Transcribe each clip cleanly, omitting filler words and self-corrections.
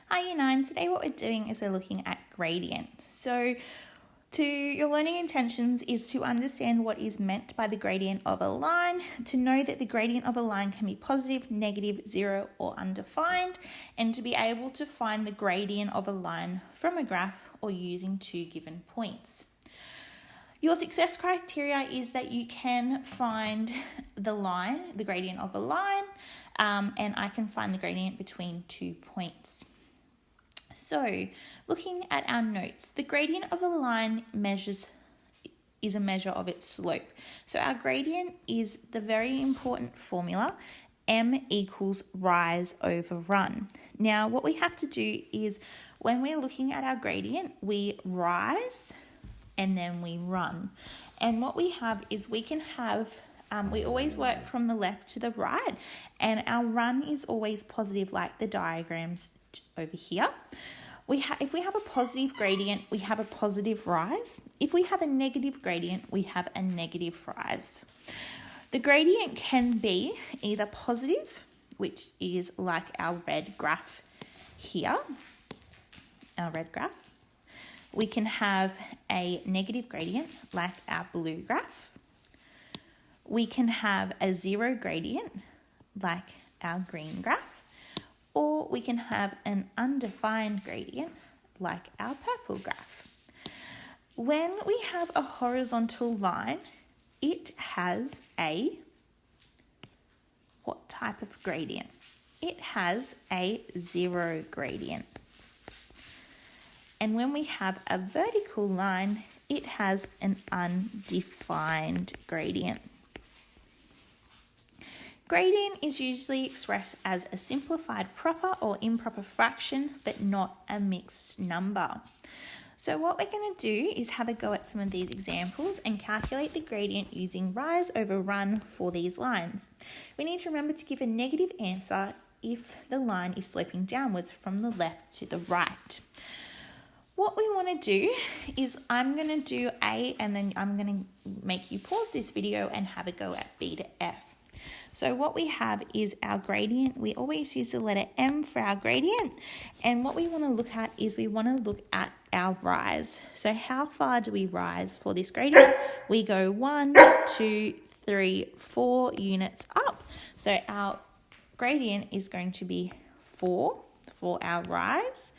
Hi Year 9, today what we're doing is we're looking at gradient. So your learning intentions is to understand what is meant by the gradient of a line, to know that the gradient of a line can be positive, negative, zero or undefined, and to be able to find the gradient of a line from a graph or using two given points. Your success criteria is that you can find the gradient of a line, and I can find the gradient between 2 points. So, looking at our notes, the gradient of a line is a measure of its slope. So our gradient is the very important formula, m equals rise over run. Now, what we have to do is when we're looking at our gradient, we rise and then we run. And what we have is we can have, we always work from the left to the right, and our run is always positive like the diagrams over here. If we have a positive gradient, we have a positive rise. If we have a negative gradient, we have a negative rise. The gradient can be either positive, which is like our red graph here, our red graph. We can have a negative gradient like our blue graph. We can have a zero gradient like our green graph. Or we can have an undefined gradient like our purple graph. When we have a horizontal line, it has what type of gradient? It has a zero gradient. And when we have a vertical line, it has an undefined gradient. Gradient is usually expressed as a simplified proper or improper fraction, but not a mixed number. So what we're going to do is have a go at some of these examples and calculate the gradient using rise over run for these lines. We need to remember to give a negative answer if the line is sloping downwards from the left to the right. What we want to do is I'm going to do A and then I'm going to make you pause this video and have a go at B to F. So what we have is our gradient. We always use the letter M for our gradient. And what we want to look at is we want to look at our rise. So how far do we rise for this gradient? We go 1, 2, 3, 4 units up. So our gradient is going to be 4 for our rise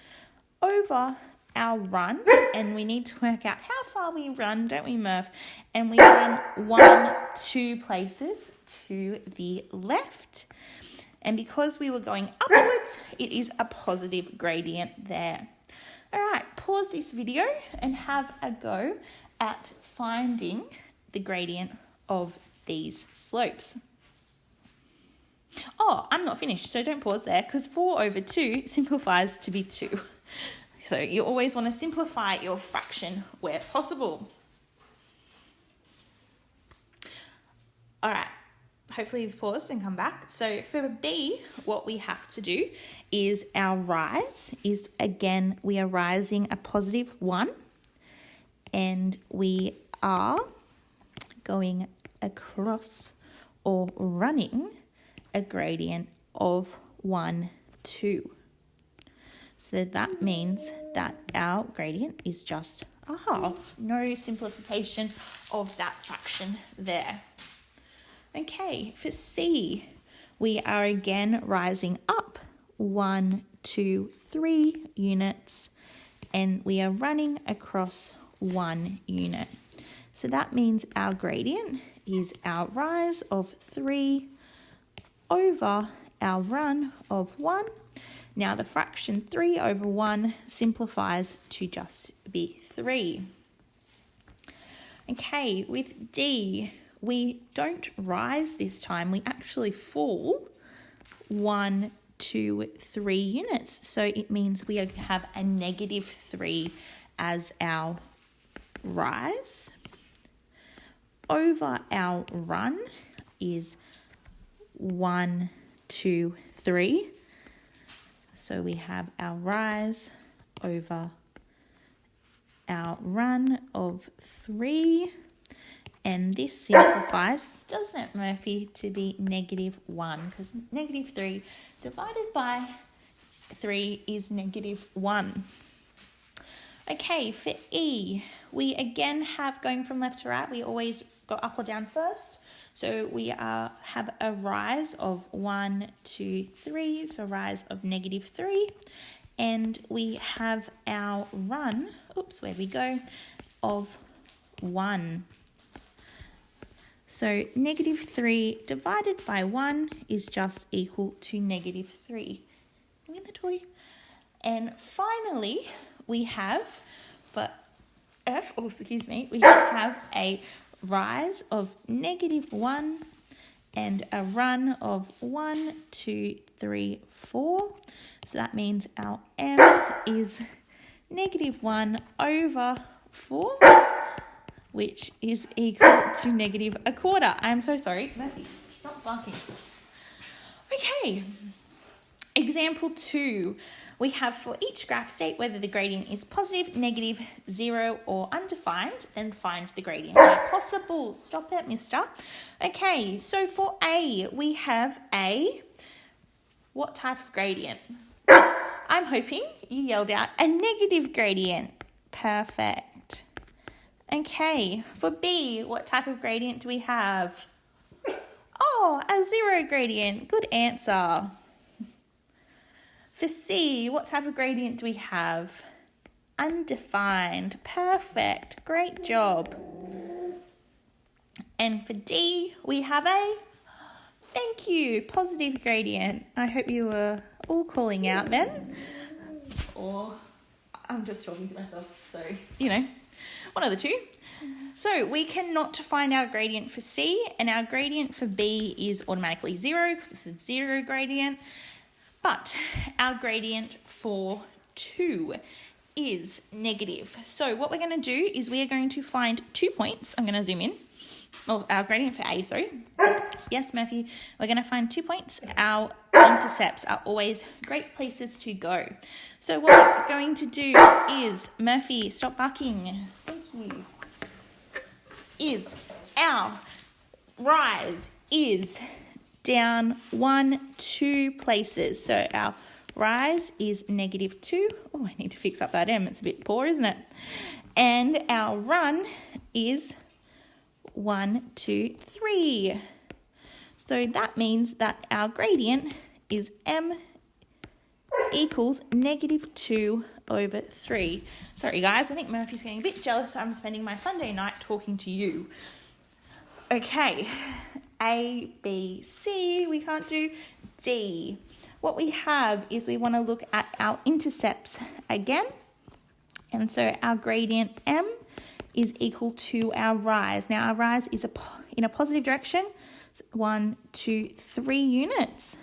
over our run, and we need to work out how far we run, don't we, Murph? And we run 1, 2 places to the left. And because we were going upwards, it is a positive gradient there. All right, pause this video and have a go at finding the gradient of these slopes. Oh, I'm not finished, so don't pause there, because 4 over 2 simplifies to be 2. So you always want to simplify your fraction where possible. All right, hopefully you've paused and come back. So for B, what we have to do is our rise is, again, we are rising a positive 1, and we are going across or running a gradient of 1, 2. So that means that our gradient is just a half. No simplification of that fraction there. Okay, for C, we are again rising up 1, 2, 3 units, and we are running across 1 unit. So that means our gradient is our rise of 3 over our run of 1. Now the fraction 3 over 1 simplifies to just be 3. Okay, with D, we don't rise this time. We actually fall 1, 2, 3 units. So it means we have a negative 3 as our rise. Over our run is 1, 2, 3. So we have our rise over our run of 3. And this simplifies, doesn't it, Murphy, to be -1, because -3 divided by 3 is -1. Okay, for E, we again have, going from left to right, we always go up or down first. So we have a rise of 1, 2, 3, so rise of -3. And we have our run, where we go, of 1. So -3 divided by 1 is just equal to -3. Give me the toy. And finally, we have, for F, we have a rise of -1 and a run of 1, 2, 3, 4. So that means our M is -1 over 4, which is equal to -1/4. I'm so sorry. Matthew, stop barking. Okay. Example 2. We have, for each graph, state whether the gradient is positive, negative, 0, or undefined, and find the gradient where possible. Stop it, mister. Okay, so for A, we have what type of gradient? I'm hoping you yelled out a negative gradient. Perfect. Okay, for B, what type of gradient do we have? Oh, a 0 gradient. Good answer. For C, what type of gradient do we have? Undefined. Perfect. Great job. And for D, we have thank you, positive gradient. I hope you were all calling out then. Or I'm just talking to myself, so, one of the two. So we cannot find our gradient for C, and our gradient for B is automatically 0 because it's a 0 gradient. But our gradient for 2 is negative. So what we're going to do is we are going to find 2 points. I'm going to zoom in. Our gradient for A, sorry. Yes, Murphy. We're going to find 2 points. Our intercepts are always great places to go. So what we're going to do is, Murphy, stop barking. Thank you. Is our rise is down 1, 2 places. So our rise is -2. Oh, I need to fix up that M. It's a bit poor, isn't it? And our run is 1, 2, 3. So that means that our gradient is M equals -2 over 3. Sorry, guys. I think Murphy's getting a bit jealous, so I'm spending my Sunday night talking to you. Okay. A, B, C, we can't do D. What we have is we want to look at our intercepts again. And so our gradient M is equal to our rise. Now our rise is in a positive direction. So 1, 2, 3 units.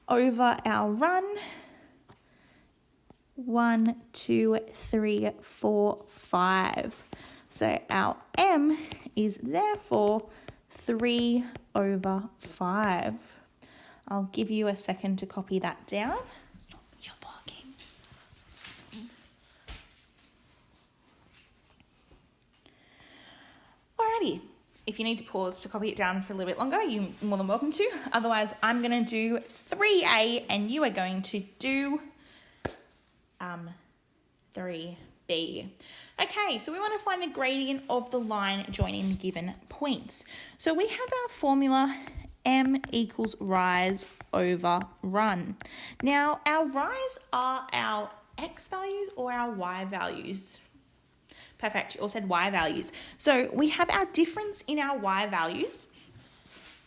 Over our run, 1, 2, 3, 4, 5. So our M is therefore 3 over 5. I'll give you a second to copy that down. Stop your barking. Alrighty. If you need to pause to copy it down for a little bit longer, you're more than welcome to. Otherwise, I'm going to do 3A and you are going to do 3B. Okay, so we want to find the gradient of the line joining given points. So we have our formula M equals rise over run. Now, our rise are our X values or our Y values? Perfect, you all said Y values. So we have our difference in our Y values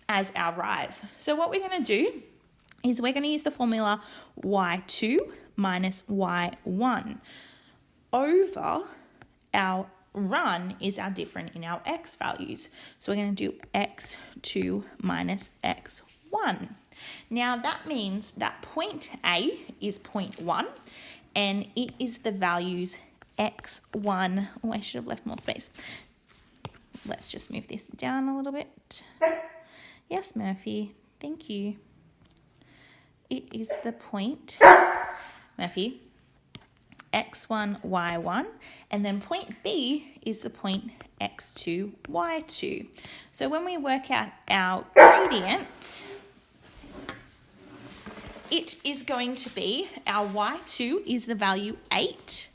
as our rise. So what we're going to do is we're going to use the formula Y2 minus Y1 over our run is our difference in our X values. So we're going to do X2 minus X1. Now that means that point A is 0.1 and it is the values X1. Oh, I should have left more space. Let's just move this down a little bit. Yes, Murphy. Thank you. It is the point, Murphy, X1, Y1, and then point B is the point X2, Y2. So when we work out our gradient, it is going to be, our y2 is the value 8.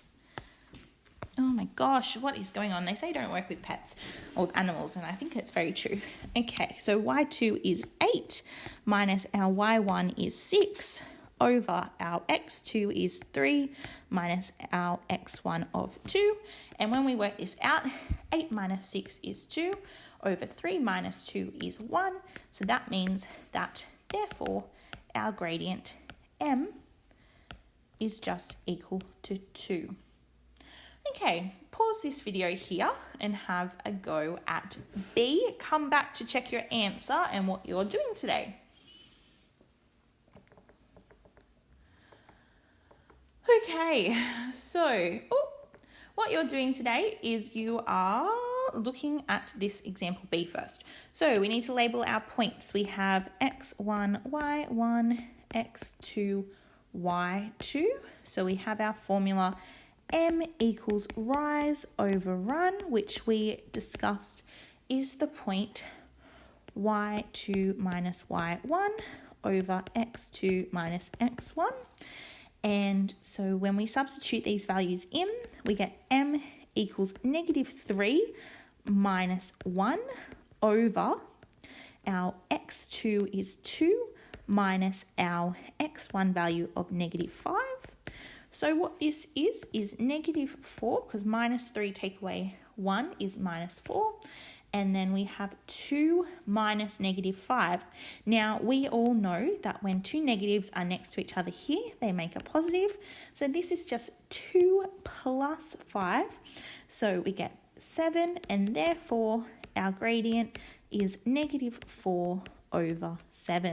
Oh my gosh, what is going on? They say don't work with pets or with animals, and I think it's very true. Okay, so y2 is 8 minus our y1 is 6 over our x2 is 3 minus our x1 of 2. And when we work this out, 8 minus 6 is 2 over 3 minus 2 is 1. So that means that, therefore, our gradient m is just equal to 2. Okay, pause this video here and have a go at B. Come back to check your answer and what you're doing today. Okay, so what you're doing today is you are looking at this example B first. So we need to label our points. We have x1, y1, x2, y2. So we have our formula m equals rise over run, which we discussed is the point y2 minus y1 over x2 minus x1. And so when we substitute these values in, we get m equals -3 minus 1 over our x2 is 2 minus our x1 value of -5. So what this is -4, because -3 take away 1 is -4. And then we have 2 minus -5. Now, we all know that when two negatives are next to each other here, they make a positive. So this is just 2 plus 5. So we get 7, and therefore our gradient is -4 over 7.